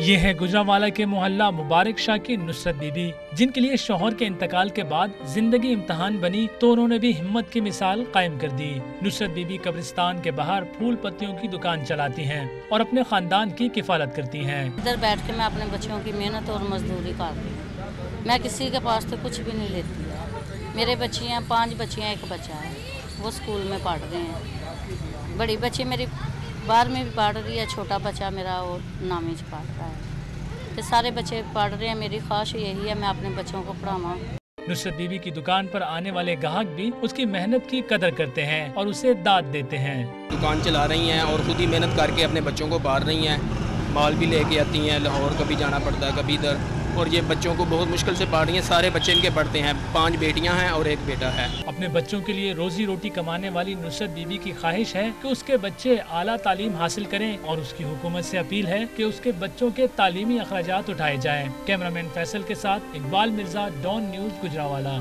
ये है गुजरांवाला के मोहल्ला मुबारक शाह की नुसरत बीबी, जिनके लिए शौहर के इंतकाल के बाद जिंदगी इम्तहान बनी तो उन्होंने भी हिम्मत की मिसाल कायम कर दी। नुसरत बीबी कब्रिस्तान के बाहर फूल पत्तियों की दुकान चलाती हैं और अपने खानदान की किफालत करती हैं। इधर बैठ के मैं अपने बच्चों की मेहनत और मजदूरी कर रही हूँ। मैं किसी के पास तो कुछ भी नहीं लेती है। मेरे बच्चे हैं, 5 बच्चियाँ, 1 बच्चा है, वो स्कूल में पढ़ रहे हैं। बड़ी बच्ची मेरी 12वीं भी पढ़ रही है, छोटा बच्चा मेरा और 9वीं से पढ़ रहा है। तो सारे बच्चे पढ़ रहे हैं। मेरी ख्वाहिश यही है मैं अपने बच्चों को पढ़ाऊँ। नुसरत बीबी की दुकान पर आने वाले ग्राहक भी उसकी मेहनत की कदर करते हैं और उसे दाद देते हैं। दुकान चला रही हैं और खुद ही मेहनत करके अपने बच्चों को पाल रही हैं। माल भी लेके आती हैं, लाहौर कभी जाना पड़ता है, कभी इधर, और ये बच्चों को बहुत मुश्किल से पाल रही हैं। सारे बच्चे इनके पढ़ते हैं, 5 बेटियां हैं और 1 बेटा है। अपने बच्चों के लिए रोजी रोटी कमाने वाली नुसरत बीबी की ख्वाहिश है कि उसके बच्चे आला तालीम हासिल करें और उसकी हुकूमत से अपील है कि उसके बच्चों के तालीमी अखराजात उठाए जाएं। कैमरामैन फैसल के साथ इकबाल मिर्जा, डॉन न्यूज़, गुजरांवाला।